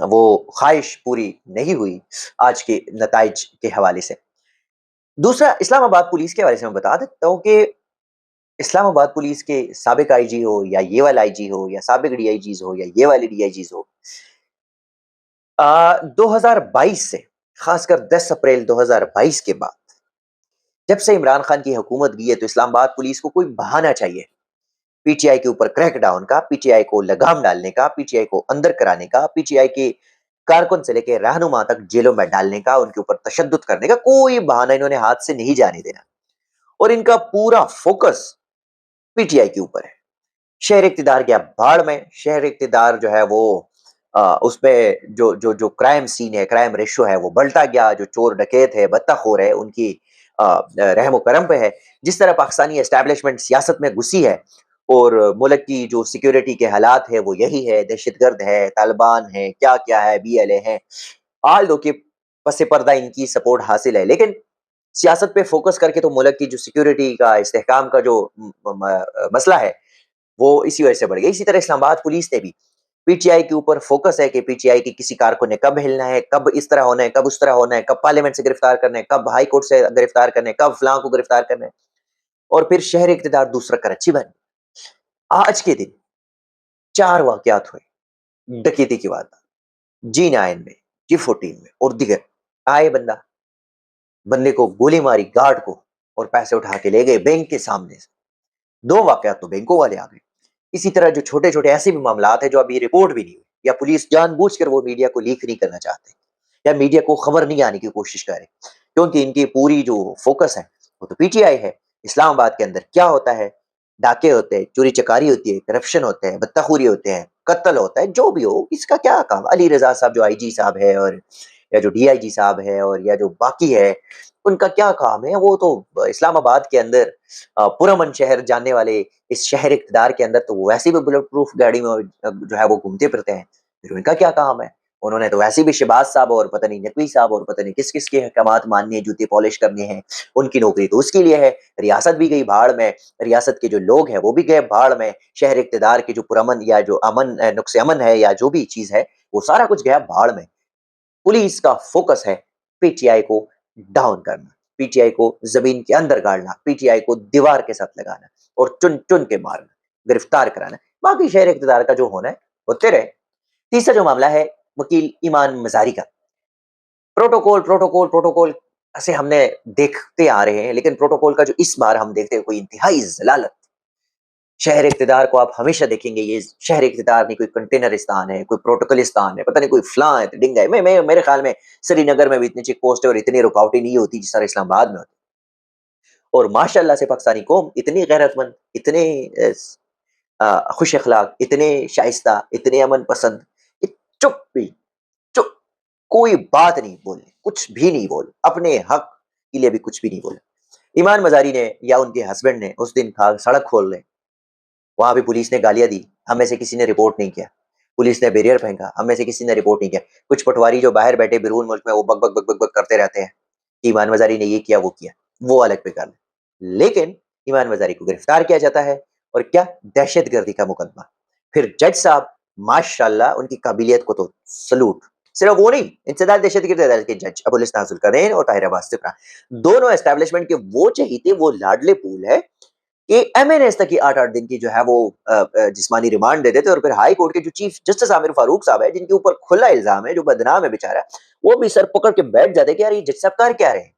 وہ خواہش پوری نہیں ہوئی آج کے نتائج کے حوالے سے۔ دوسرا، اسلام آباد پولیس کے حوالے سے میں بتا دیتا ہوں کہ اسلام آباد پولیس کے سابق آئی جی ہو یا یہ والا آئی جی ہو یا سابق ڈی آئی جیز ہو یا یہ والے ڈی آئی جیز ہو، 2022 سے، خاص کر 10 اپریل 2022 کے بعد جب سے عمران خان کی حکومت گئی ہے، تو اسلام آباد پولیس کو کوئی بہانہ چاہیے پی ٹی آئی کے اوپر کریک ڈاؤن کا، پی ٹی آئی کو لگام ڈالنے کا، پی ٹی آئی کو اندر کرانے کا، پی ٹی آئی کے کارکن سے لے کے رہنما تک جیلوں میں ڈالنے کا، ان کے اوپر تشدد کرنے کا کوئی بہانہ انہوں نے ہاتھ سے نہیں جانے دینا، اور ان کا پورا فوکس پی ٹی آئی کے اوپر ہے۔ شہر اقتدار گیا بھاڑ میں، شہر اقتدار جو ہے وہ اس پہ جو کرائم سین ہے، کرائم ریشو ہے وہ بڑھتا گیا، جو چور ڈکیت ہے، بطخور ہے، ان کی رحم و کرم پہ ہے۔ جس طرح پاکستانی اسٹیبلشمنٹ سیاست میں گھسی ہے اور ملک کی جو سیکیورٹی کے حالات ہے وہ یہی ہے، دہشت گرد ہے، طالبان ہے، کیا کیا ہے، بی ایل اے ہے، آل دو کہ پس پردہ ان کی سپورٹ حاصل ہے، لیکن سیاست پہ فوکس کر کے تو ملک کی جو سیکیورٹی کا استحکام کا جو مسئلہ ہے وہ اسی وجہ سے بڑھ گئی۔ اسی طرح اسلام آباد پولیس نے بھی پی ٹی آئی کے اوپر فوکس ہے کہ پی ٹی آئی کی کسی کارکن نے کب ہلنا ہے، کب اس طرح ہونا ہے، کب اس طرح ہونا ہے، کب پارلیمنٹ سے گرفتار کرنا ہے، کب ہائی کورٹ سے گرفتار کرنا ہے، کب فلاں کو گرفتار کرنا ہے، اور پھر شہر اقتدار دوسرا کراچی بن۔ آج کے دن 4 واقعات ہوئے ڈکیتی کی بات، G9 میں، G14 میں اور دیگر، آئے بندے کو گولی ماری گارڈ کو اور پیسے اٹھا کے لے گئے بینک کے سامنے سے۔ 2 واقعات تو بینکوں والے آ گئے۔ اسی طرح جو چھوٹے چھوٹے ایسے بھی معاملات ہیں جو ابھی رپورٹ بھی نہیں ہوئی، یا پولیس جان بوجھ کر وہ میڈیا کو لیک نہیں کرنا چاہتے، یا میڈیا کو خبر نہیں آنے کی کوشش کرے، کیونکہ ان کی پوری جو فوکس ہے وہ تو پی ٹی آئی ہے۔ اسلام آباد کے اندر کیا ہوتا ہے؟ ڈاکے ہوتے ہیں، چوری چکاری ہوتی ہے، کرپشن ہوتے ہیں، بطخوری ہوتے ہیں، قتل ہوتا ہے، جو بھی ہو، اس کا کیا کام؟ علی رضا صاحب جو آئی جی صاحب ہے، اور یا جو ڈی آئی جی صاحب ہے، اور یا جو باقی ہے، ان کا کیا کام ہے؟ وہ تو اسلام آباد کے اندر پرامن شہر جاننے والے اس شہر اقتدار کے اندر تو وہ ویسے بھی بلٹ پروف گاڑی میں جو ہے وہ گھومتے پھرتے ہیں، پھر ان کا کیا کام ہے؟ انہوں نے تو ویسے بھی شہباز صاحب اور پتہ نہیں نقوی صاحب اور پتہ نہیں کس کس کے احکامات ماننے ہیں، جوتے پالش کرنے ہیں، ان کی نوکری تو اس کے لیے ہے۔ ریاست بھی گئی بھاڑ میں، ریاست کے جو لوگ ہیں وہ بھی گئے بھاڑ میں، شہر اقتدار کے جو پرامن یا جو امن نقص امن ہے یا جو بھی چیز ہے وہ سارا کچھ گیا بھاڑ میں۔ پولیس کا فوکس ہے پی ٹی آئی کو ڈاؤن کرنا، پی ٹی آئی کو زمین کے اندر گاڑنا، پی ٹی آئی کو دیوار کے ساتھ لگانا اور چن چن کے مارنا، گرفتار کرانا، باقی شہر اقتدار کا جو ہونا ہے ہوتے رہے۔ تیسرا جو معاملہ ہے وکیل ایمان مزاری کا، پروٹوکول پروٹوکول پروٹوکول سے ہم نے دیکھتے آ رہے ہیں، لیکن پروٹوکول کا جو اس بار ہم دیکھتے ہیں کوئی انتہائی ضلالت۔ شہر اقتدار کو آپ ہمیشہ دیکھیں گے یہ شہر اقتدار نہیں، کوئی کنٹینرستان ہے، کوئی پروٹوکلستان ہے، پتہ نہیں کوئی فلاں ہے، ڈنگا ہے۔ میرے خیال میں سری نگر میں بھی اتنی چیک پوسٹ ہے اور اتنی رکاوٹیں نہیں ہوتی جس طرح اسلام آباد میں ہوتی، اور ماشاء اللہ سے پاکستانی قوم اتنی غیرت مند، اتنے خوش اخلاق، اتنے شائستہ، اتنے امن پسند، کہ چپ بھی، چپ، کوئی بات نہیں بولے، کچھ بھی نہیں بولے، اپنے حق کے لیے بھی کچھ بھی نہیں بولے۔ ایمان مزاری نے یا ان کے ہسبینڈ نے اس دن کہا سڑک کھول لیں، وہاں بھی پولیس نے گالیاں دی، ہم میں سے کسی نے رپورٹ نہیں کیا، پولیس نے بیریئر پھینکا، ہم میں سے کسی نے رپورٹ نہیں کیا۔ کچھ پٹواری جو باہر بیٹھے بیرون ملک میں وہ بک بک بک بک بک کرتے رہتے ہیں کہ ایمان مزاری نے یہ کیا وہ کیا، وہ الگ پہ کر لیں، لیکن ایمان مزاری کو گرفتار کیا جاتا ہے، اور کیا دہشت گردی کا مقدمہ۔ پھر جج صاحب ماشاءاللہ ان کی قابلیت کو تو سلوٹ، صرف وہ نہیں، انسداد دہشت گردی عدالت کے جج ابو الحسن ذوالقرنین اور طاہر عباس سپرا، دونوں اسٹیبلشمنٹ کے وہ چہیتے، وہ لاڈلے پھول ہے کہ ایم این ایس تک کی 8 دن کی جو ہے وہ جسمانی ریمانڈ دے دیتے، اور پھر ہائی کورٹ کے جو چیف جسٹس عامر فاروق صاحب ہے، جن کے اوپر کھلا الزام ہے، جو بدنام ہے بیچارہ، وہ بھی سر پکڑ کے بیٹھ جاتے کہ یار یہ جج صاحب کر کیا رہے ہیں۔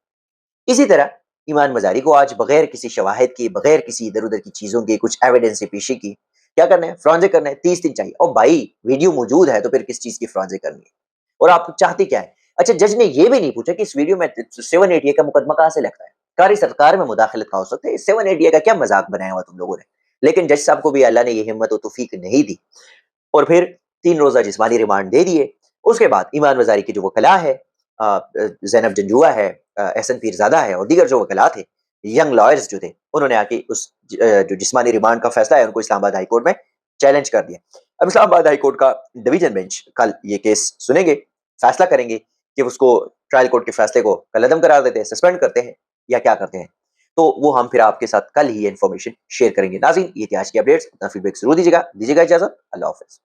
اسی طرح ایمان مزاری کو آج بغیر کسی شواہد کی، بغیر کسی ادھر ادھر کی چیزوں کی، کچھ ایویڈنس پیشی کی، کیا کرنا ہے؟ فرانزک کرنا ہے، 30 دن چاہیے۔ اور بھائی ویڈیو موجود ہے تو پھر کس چیز کی فرانزک کرنی ہے؟ اور آپ چاہتے کیا ہے؟ اچھا، جج نے یہ بھی نہیں پوچھا کہ اس ویڈیو میں 788 کا مقدمہ کہاں سے لگتا ہے، کاری سرکار میں مداخلت کا ہو سکتا ہے، 788 کا کیا مذاق بنایا ہوا تم لوگوں نے؟ لیکن جج صاحب کو بھی اللہ نے یہ ہمت و توفیق نہیں دی، اور پھر 3 روزہ جسمانی ریمانڈ دے دیے۔ اس کے بعد ایمان وزاری کی جو وکلا ہے، زینب جنجوعہ ہے، احسن پیرزادہ ہے، اور دیگر جو وکلا تھے، ینگ لائرز جو تھے، انہوں نے آ کے اس جو جسمانی ریمانڈ کا فیصلہ ہے ان کو اسلام آباد ہائی کورٹ میں چیلنج کر دیا۔ اب اسلام آباد ہائی کورٹ کا ڈویژن بینچ کل یہ کیس سنیں گے، فیصلہ کریں گے کہ اس کو ٹرائل کورٹ کے فیصلے کو کالعدم قرار دیتے ہیں، سسپینڈ کرتے ہیں، یا کیا کرتے ہیں۔ تو وہ ہم پھر آپ کے ساتھ کل ہی انفارمیشن شیئر کریں گے۔ ناظرین، یہ تھی آج کی اپڈیٹس، اپنا فیڈ بیک ضرور دیجیے گا اجازت، اللہ حافظ۔